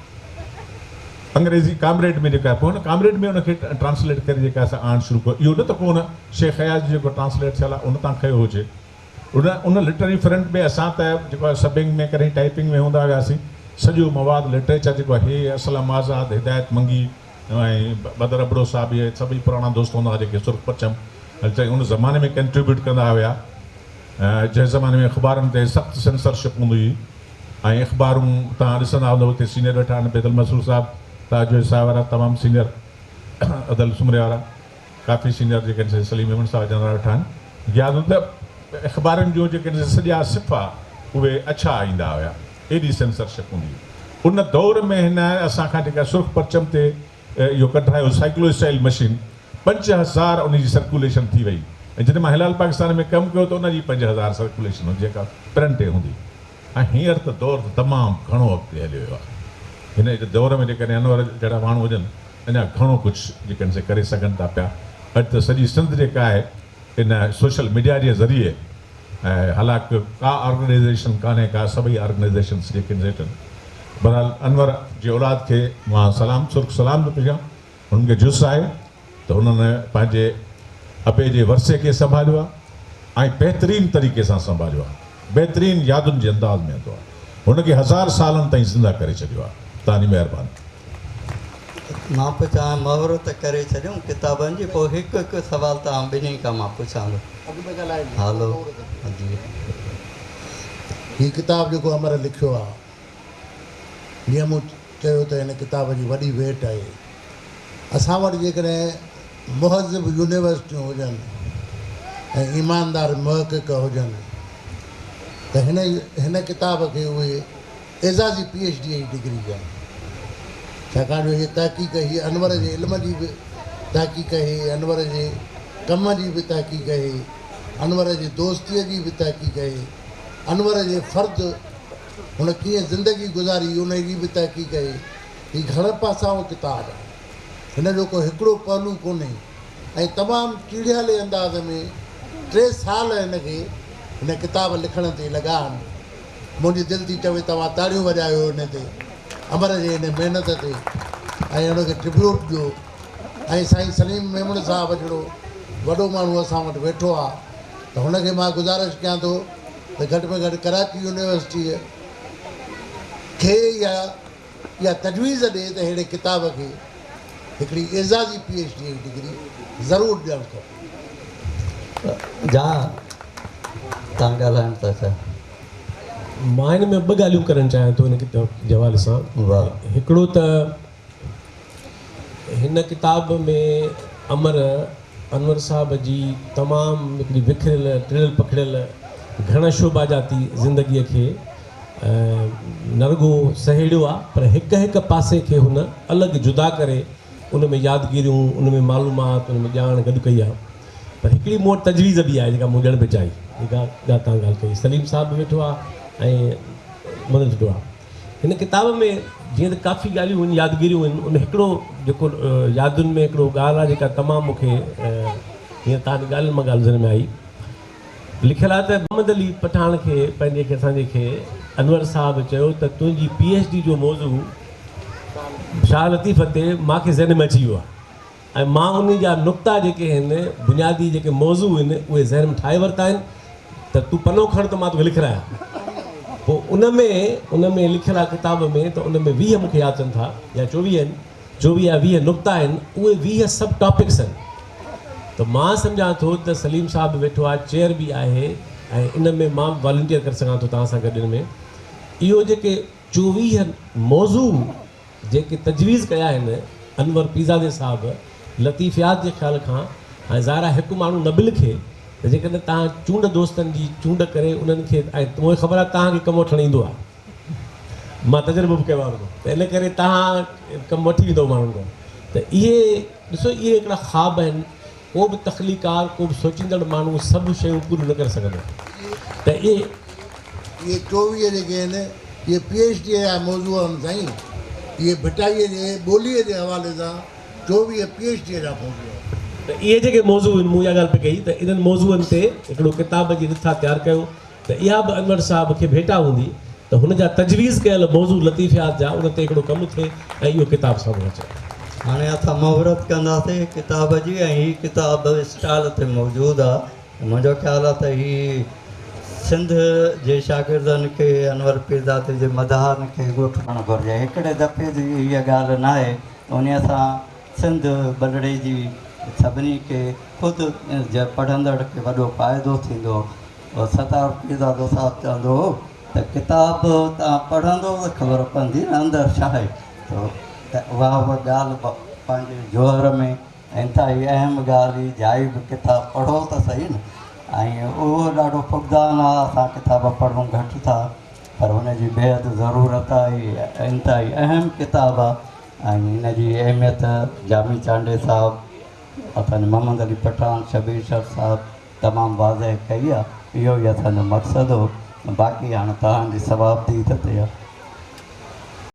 अंग्रेज़ी कामरेड में जेका आहे, पोइ हुन कामरेड में हुनखे ट्रांसलेट करे जेका असां आण शुरू कयो। इहो न त कोन शेख अयाज़ जेको ट्रांसलेट थियल आहे उन तां खयो हुजे। उन लिटररी फ्रंट में असां त जेको आहे सबिंग में कॾहिं टाइपिंग में हूंदा हुआसीं, सॼो मवादु लिटरेचर जेको आहे हे असलम आज़ाद, हिदायत मंगी ऐं बदर अबड़ो साहब, इहे सभई पुराणा दोस्त हूंदा हुआ जेके सुर्ख परचम हलचल उन ज़माने में कंट्रीब्यूट कंदा हुआ। जंहिं ज़माने में अख़बारुनि ते सख़्तु सेंसरशिप हूंदी हुई ऐं अख़बारूं तव्हां ॾिसंदा हूंदव हुते सीनियर वेठा आहिनि, बेदल मसूर साहिबु, ताजो साहिब वारा तमामु सीनियर, अदल सुमरे वारा काफ़ी सीनियर जेके सलीम अहमद साहिब जनरल वेठा आहिनि। यादि हूंदो त अख़बारुनि जो जेके सॼा सिफ़ा उहे अच्छा ईंदा हुआ, एॾी सेंसरशिप हूंदी हुई। उन दौर में हिन असांखां जेका सुर्ख परचम ते इहो कढायो साइक्लो स्टाइल मशीन, 5000 उन जी सर्कुलेशन थी वई ऐं जॾहिं मां हिलाल पाकिस्तान में कमु कयो त उनजी 5000 सर्कुलेशन हुई जेका प्रिंट हूंदी। ऐं हींअर त दौरु तमामु घणो अॻिते हलियो वियो आहे। हिन जे दौर में जेकॾहिं अनवर जहिड़ा माण्हू हुजनि अञा घणो कुझु जेकॾहिं से करे सघनि था पिया। अॼु त सॼी सिंध जेका आहे इन सोशल मीडिया जे ज़रिए ऐं हालांकि का ऑर्गेनाइज़ेशन कान्हे का सभई ऑर्गेनाइज़ेशन्स जेके आहिनि। बहरहाल अनवर जी औलाद खे मां सलाम थो कयां। हुननि खे जुस आहे त हुननि पंहिंजे अबे जे वरसे खे संभालियो आहे ऐं बहितरीन तरीक़े सां संभालियो आहे, बहितरीन यादुनि जे अंदाज़ में हूंदो आहे। हुनखे 1000 सालनि ताईं ज़िंदा करे छॾियो आहे। तव्हांजी महिरबानी। मां पुछां महूरत करे छॾियूं किताबनि जी, पोइ हिकु हिकु सुवाल तव्हां ॿिन्ही खां मां पुछां थो। हलो जी। हीअ किताब जेको अमर लिखियो आहे, जीअं मूं चयो त हिन किताब जी वॾी वेट आहे। असां वटि जेकॾहिं मुहज़िब यूनिवर्सिटियूं हुजनि ऐं ईमानदार महक़िक़ हुजनि त हिन किताब खे उहे एज़ाज़ी PhD जी डिग्री ॾियनि। छाकाणि जो हीअ तहक़ीक़ हीअ अनवर जे इल्म जी बि तहक़ीक़ आहे, अनवर जे कम जी बि तहक़ीक़ आहे, अनवर जी दोस्तीअ जी बि तहक़ीक़ आहे, अनवर जे फ़र्दु हुन कीअं ज़िंदगी गुज़ारी उन जी बि तहक़ीक़ आहे। हीअ घण पासाऊं किताब आहे, हिन जो को हिकिड़ो पहलू कोन्हे ऐं तमामु टीड़ियाले अंदाज़ में 3 साल हिनखे हिन किताब लिखण ते लॻा आहिनि। मुंहिंजी दिलि थी चवे तव्हां ताड़ियूं वॼायो हिन ते, अमर जे हिन महिनत ते ऐं हुनखे ट्रिब्यूट ॾियो। ऐं साईं सलीम मेमण साहिबु जहिड़ो वॾो माण्हू असां वटि वेठो आहे त हुनखे मां गुज़ारिश कयां थो त घटि में घटि कराची यूनिवर्सिटीअ खे या तजवीज़ ॾिए त अहिड़े किताब खे हिकिड़ी एज़ाज़ी PhD जी डिग्री ज़रूरु ॾियणु खपे। जा तव्हां ॻाल्हाइण था छा? मां हिन में 2 ॻाल्हियूं करणु चाहियां थो हिन किताब जे हवाले सां। वाह। हिकिड़ो त हिन किताब में अनवर साहब जी तमामु हिकिड़ी विखरियल टिड़ियल पखिड़ियल घण शोभाजाती ज़िंदगीअ खे न रुॻो सहेड़ियो आहे, पर हिकु पासे खे हुन अलॻि जुदा करे उन में यादगिरियूं, उन में मालूमात, उन में ॼाण गॾु कई आहे। पर हिकिड़ी मूं वटि तजवीज़ बि आहे जेका मूं ॼण बि चाही, जेका तव्हां ॻाल्हि कई। सलीम साहिब बि वेठो आहे ऐं मदद वेठो आहे। हिन किताब में जीअं त काफ़ी ॻाल्हियूं आहिनि, यादगिरियूं आहिनि। उन हिकिड़ो जेको यादुनि में हिकिड़ो ॻाल्हि आहे जेका तमामु मूंखे हीअं तव्हांजी ॻाल्हि मां ॻाल्हि में आई। लिखियलु आहे त मोहम्मद अली पठान खे पंहिंजे खे असांजे खे अनवर साहिबु चयो त तुंहिंजी PhD जो मौज़ू शाह लतीफ़ ते मूंखे ज़हन में अची वियो आहे ऐं मां उन जा नुक़्ता जेके आहिनि, बुनियादी जेके मौज़ू आहिनि, उहे ज़हन में ठाहे वरिता आहिनि त तूं पनो खण त मां तोखे लिखायां। पोइ उन में लिखियलु आहे किताब में त उन में 20 मूंखे यादि अचनि था या 24 आहिनि, 24 या 20 नुक़्ता आहिनि। उहे 20 सब टॉपिक्स आहिनि। त मां सम्झां थो त सलीम साहिबु वेठो आहे, चेयर बि आहे ऐं इन में मां वॉलंटियर करे सघां थो तव्हां सां गॾु। इन में इहो जेके 24 मौज़ू जेके तजवीज़ कया आहिनि अनवर पीज़ादे साहिबु लतीफ़ियात जे ख़्याल खां, ऐं ज़ाहिर आहे हिकु माण्हू न बि लिखे त जेकॾहिं तव्हां चूंड दोस्तनि जी चूंड करे उन्हनि खे, ऐं मूंखे ख़बर आहे तव्हांखे कमु वठणु ईंदो आहे, मां तजुर्बो बि कयो आहे हुनजो, त इन करे तव्हां कमु वठी ईंदो माण्हुनि खां। त इहे ॾिसो, इहे हिकिड़ा ख़्वाब आहिनि। को बि तख़लीकार, को बि सोचींदड़ माण्हू सभु शयूं पूरियूं न करे सघंदो। त इहे 24 जेके आहिनि इहे PhD जा मौज़ू आहिनि साईं। इहे भिटाईअ जे ॿोलीअ जे हवाले सां 24 PhD जा मौज़ू आहिनि। त इहे जेके मौज़ू आहिनि, मूं इहा ॻाल्हि पई कई त इन्हनि मौज़ूअनि ते हिकिड़ो किताब जी रिथा तयारु कयो त इहा बि अनवर साहिब खे भेटा हूंदी त हुन जा तजवीज़ कयल मौज़ू लतीफ़ियात जा उन ते हिकिड़ो कमु थिए ऐं इहो किताब साम्हूं अचे। हाणे असां मुहूरत कंदासीं किताब जी, ऐं हीअ किताब स्टॉल ते मौजूदु आहे। मुंहिंजो ख़्यालु आहे त हीअ सिंध जे शागिर्दनि खे अनवर पीरज़ादे जे मदाहनि खे ॻोठणु घुरिजे। हिकिड़े दफ़े जी इहा ॻाल्हि न आहे, उन सां सिंध बलड़े जी सभिनी खे ख़ुदि पढ़ंदड़ खे वॾो फ़ाइदो थींदो। सतार पीरज़ादो साहिबु चवंदो हो त किताब तव्हां पढ़ंदो त ख़बर पवंदी न अंदरि छा आहे। त उहा ॻाल्हि पंहिंजे जोहर में इंतिहाई अहम ॻाल्हि ई जाइ बि किताब पढ़ो त सही न। ऐं उहो ॾाढो फुक़दान आहे, असां किताब पढ़ूं घटि था, पर हुनजी बेहदि ज़रूरत आहे। इंतिहाई अहम किताब आहे ऐं हिन जी अहमियत जामी चांडे साहिबु, असांजे मोहम्मद अली पठान, शबीर शर साहिबु, तमामु वाज़ह कई आहे। इहो ई असांजो मक़सदु हो। बाक़ी हाणे तव्हांजी समाप्ति ते आहे।